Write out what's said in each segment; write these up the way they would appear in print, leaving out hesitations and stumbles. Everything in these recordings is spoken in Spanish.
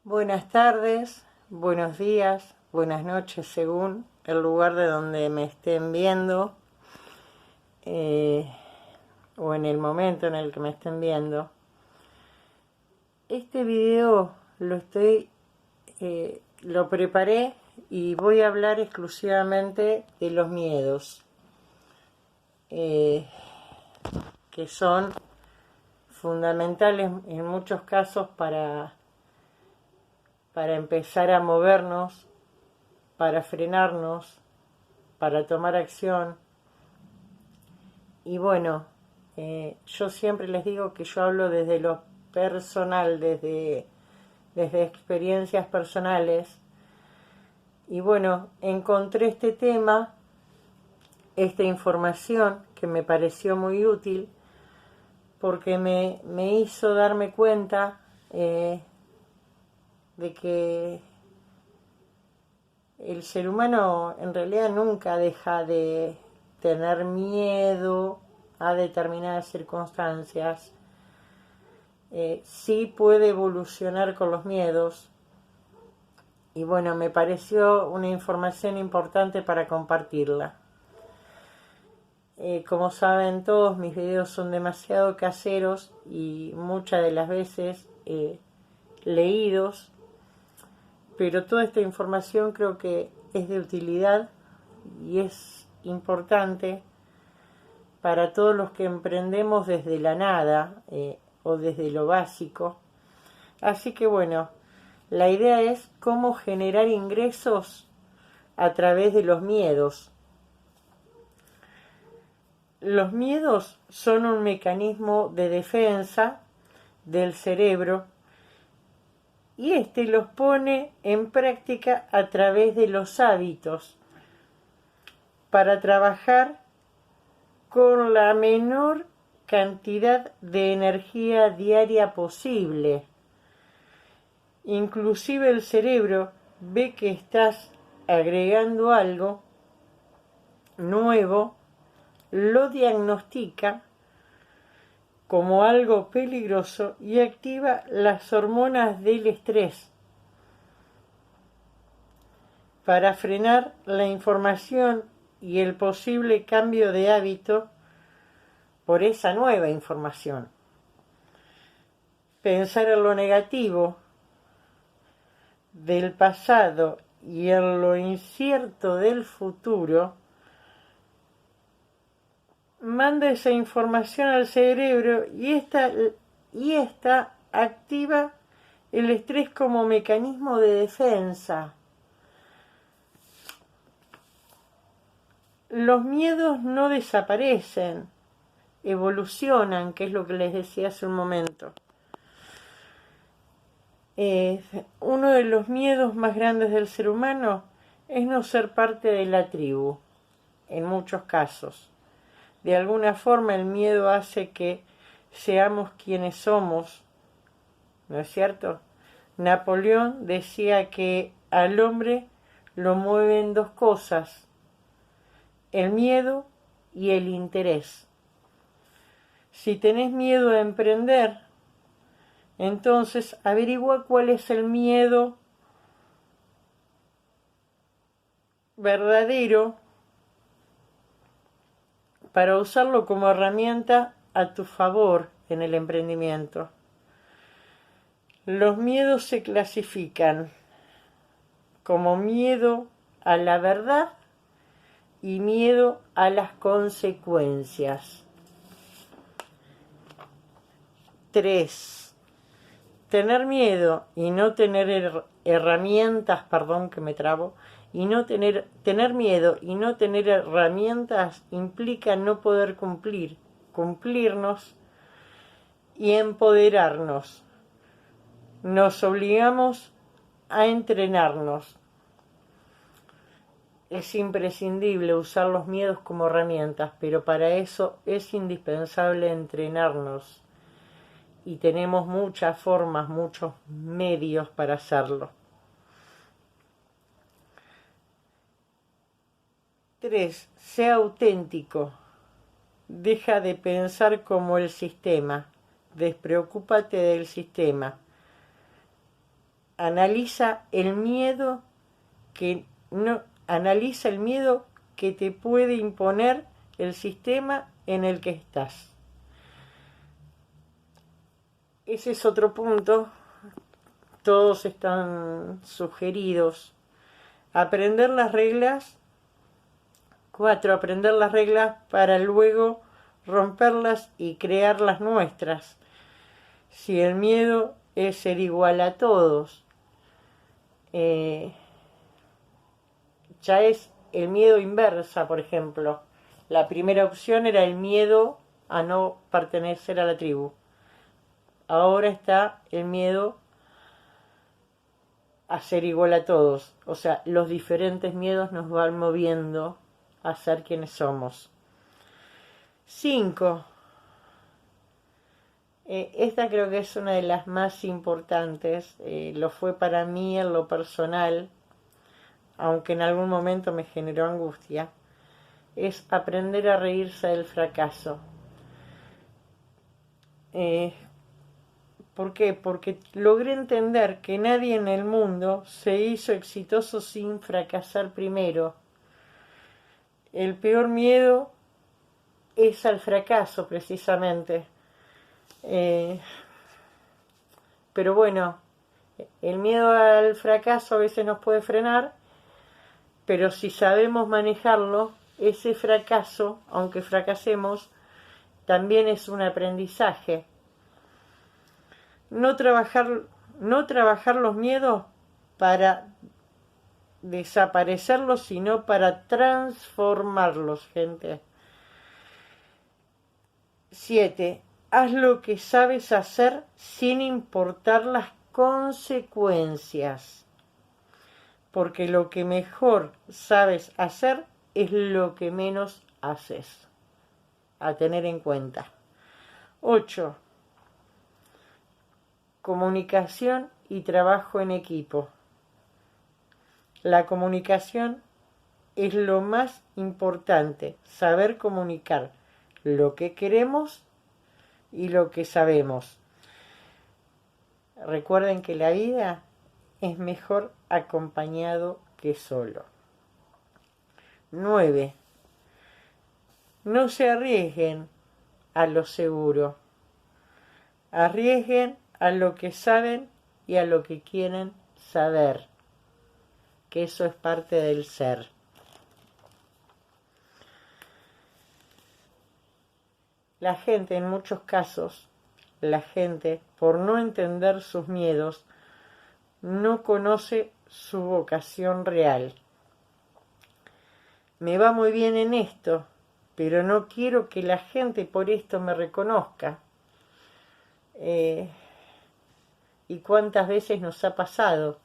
Buenas tardes, buenos días, buenas noches, según el lugar de donde me estén viendo eh, o en el momento en el que me estén viendo. Este video lo preparé y voy a hablar exclusivamente de los miedos, que son fundamentales en muchos casos para empezar a movernos, para frenarnos, para tomar acción. Y bueno, yo siempre les digo que yo hablo desde lo personal, desde experiencias personales. Y bueno, encontré este tema, esta información que me pareció muy útil porque me hizo darme cuenta de que el ser humano en realidad nunca deja de tener miedo a determinadas circunstancias. Sí puede evolucionar con los miedos. Y bueno, me pareció una información importante para compartirla. Como saben todos, mis videos son demasiado caseros y muchas de las veces leídos, pero toda esta información creo que es de utilidad y es importante para todos los que emprendemos desde la nada o desde lo básico. Así que bueno, la idea es cómo generar ingresos a través de los miedos. Los miedos son un mecanismo de defensa del cerebro y este los pone en práctica a través de los hábitos para trabajar con la menor cantidad de energía diaria posible. Inclusive el cerebro ve que estás agregando algo nuevo, lo diagnostica como algo peligroso y activa las hormonas del estrés para frenar la información y el posible cambio de hábito por esa nueva información. Pensar en lo negativo del pasado y en lo incierto del futuro manda esa información al cerebro y esta activa el estrés como mecanismo de defensa. Los miedos no desaparecen, evolucionan, que es lo que les decía hace un momento. Uno de los miedos más grandes del ser humano es no ser parte de la tribu, en muchos casos. De alguna forma el miedo hace que seamos quienes somos, ¿no es cierto? Napoleón decía que al hombre lo mueven dos cosas, el miedo y el interés. Si tenés miedo a emprender, entonces averigua cuál es el miedo verdadero para usarlo como herramienta a tu favor en el emprendimiento. Los miedos se clasifican como miedo a la verdad y miedo a las consecuencias. 3. Tener miedo y no tener herramientas, tener miedo y no tener herramientas implica no poder cumplirnos y empoderarnos. Nos obligamos a entrenarnos. Es imprescindible usar los miedos como herramientas, pero para eso es indispensable entrenarnos. Y tenemos muchas formas, muchos medios para hacerlo. 3. Sea auténtico. Deja de pensar como el sistema. Despreocúpate del sistema. analiza el miedo que no analiza el miedo que te puede imponer el sistema en el que estás. Ese es otro punto. Todos están sugeridos. Aprender las reglas. 4. Aprender las reglas para luego romperlas y crear las nuestras. Si el miedo es ser igual a todos, ya es el miedo inversa, por ejemplo. La primera opción era el miedo a no pertenecer a la tribu. Ahora está el miedo a ser igual a todos. O sea, los diferentes miedos nos van moviendo a ser quienes somos. 5. Esta creo que es una de las más importantes. Lo fue para mí en lo personal, aunque en algún momento me generó angustia. Es aprender a reírse del fracaso. ¿Por qué? Porque logré entender que nadie en el mundo se hizo exitoso sin fracasar primero. El peor miedo es al fracaso, precisamente. Pero bueno, el miedo al fracaso a veces nos puede frenar, pero si sabemos manejarlo, ese fracaso, aunque fracasemos, también es un aprendizaje. No trabajar los miedos para desaparecerlos, sino para transformarlos, gente. 7. Haz lo que sabes hacer sin importar las consecuencias, porque lo que mejor sabes hacer es lo que menos haces. A tener en cuenta. 8. Comunicación y trabajo en equipo. La comunicación es lo más importante, saber comunicar lo que queremos y lo que sabemos. Recuerden que la vida es mejor acompañado que solo. 9. No se arriesguen a lo seguro. Arriesguen a lo que saben y a lo que quieren saber, que eso es parte del ser. La gente, en muchos casos, la gente, por no entender sus miedos, no conoce su vocación real. Me va muy bien en esto, pero no quiero que la gente por esto me reconozca. ¿Y cuántas veces nos ha pasado?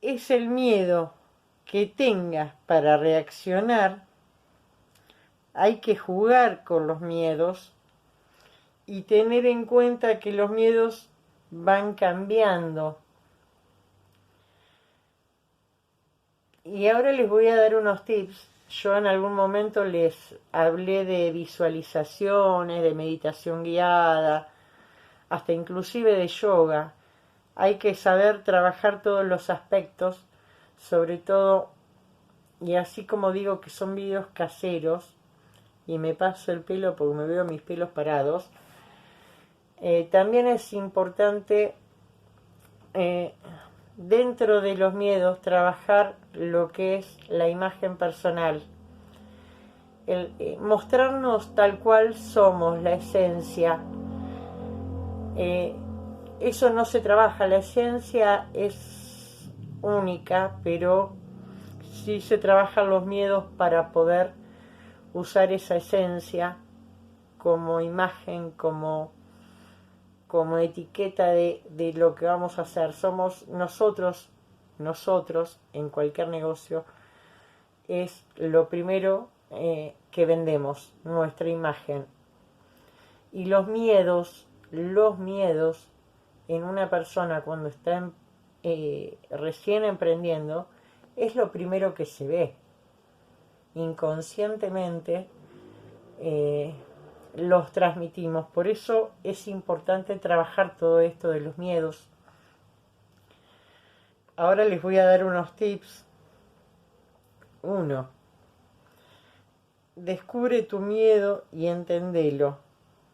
Es el miedo que tengas para reaccionar. Hay que jugar con los miedos y tener en cuenta que los miedos van cambiando. Y ahora les voy a dar unos tips. Yo en algún momento les hablé de visualizaciones, de meditación guiada, hasta inclusive de yoga. Hay que saber trabajar todos los aspectos, sobre todo, y así como digo que son videos caseros, y me paso el pelo porque me veo mis pelos parados, también es importante dentro de los miedos trabajar lo que es la imagen personal, mostrarnos tal cual somos, la esencia. Eso no se trabaja, la esencia es única, pero sí se trabajan los miedos para poder usar esa esencia como imagen, como etiqueta de lo que vamos a hacer. Somos nosotros en cualquier negocio, es lo primero que vendemos, nuestra imagen. Y los miedos en una persona cuando está recién emprendiendo, es lo primero que se ve. Inconscientemente los transmitimos. Por eso es importante trabajar todo esto de los miedos. Ahora les voy a dar unos tips. 1. Descubre tu miedo y entendelo.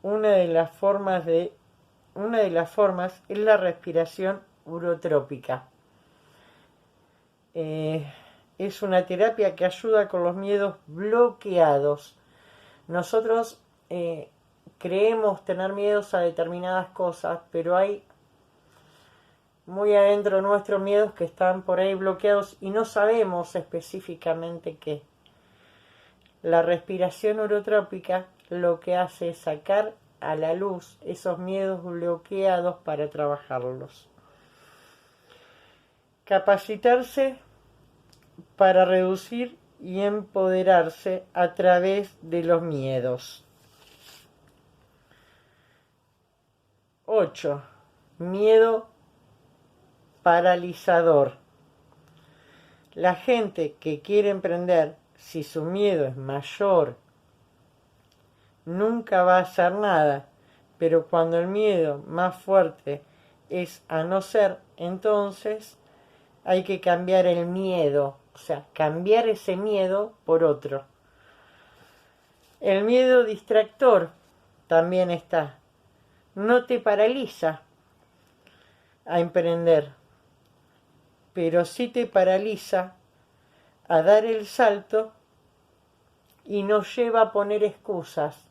Una de las formas es la respiración urotrópica. Es una terapia que ayuda con los miedos bloqueados. Nosotros creemos tener miedos a determinadas cosas, pero hay muy adentro nuestros miedos que están por ahí bloqueados y no sabemos específicamente qué. La respiración urotrópica lo que hace es sacar a la luz esos miedos bloqueados para trabajarlos. Capacitarse para reducir y empoderarse a través de los miedos. 8. Miedo paralizador. La gente que quiere emprender, si su miedo es mayor, nunca va a hacer nada, pero cuando el miedo más fuerte es a no ser, entonces hay que cambiar el miedo, o sea, cambiar ese miedo por otro. El miedo distractor también está. No te paraliza a emprender, pero sí te paraliza a dar el salto y nos lleva a poner excusas.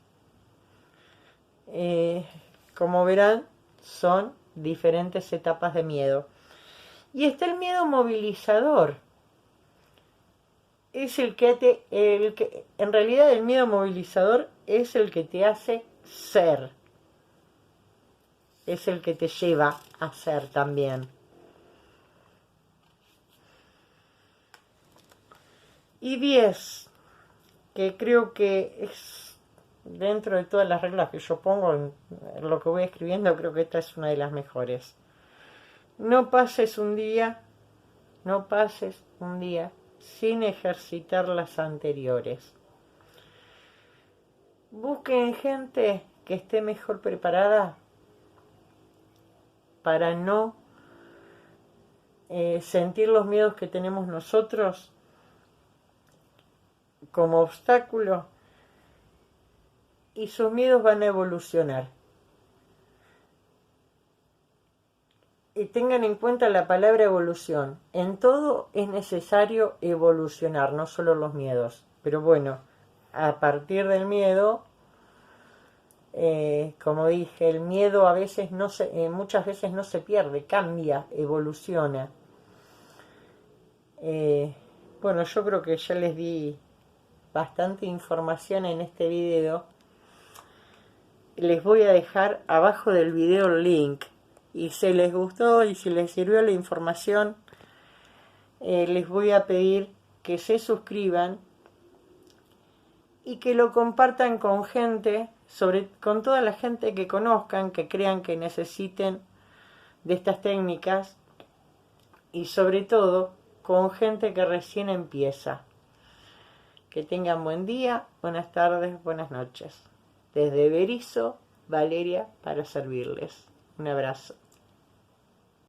Como verán, son diferentes etapas de miedo. Y está el miedo movilizador. Es en realidad el miedo movilizador es el que te hace ser. Es el que te lleva a ser también. Y 10, que creo que es dentro de todas las reglas que yo pongo en lo que voy escribiendo, creo que esta es una de las mejores. No pases un día sin ejercitar las anteriores. Busquen gente que esté mejor preparada para no sentir los miedos que tenemos nosotros como obstáculo, y sus miedos van a evolucionar. Y tengan en cuenta la palabra evolución. En todo es necesario evolucionar, no solo los miedos. Pero bueno, a partir del miedo, como dije, el miedo a veces muchas veces no se pierde, cambia, evoluciona. Bueno, yo creo que ya les di bastante información en este video. Les voy a dejar abajo del video el link. Y si les gustó y si les sirvió la información, les voy a pedir que se suscriban y que lo compartan con gente, con toda la gente que conozcan, que crean que necesiten de estas técnicas, y sobre todo con gente que recién empieza. Que tengan buen día, buenas tardes, buenas noches. Desde Berisso, Valeria, para servirles. Un abrazo.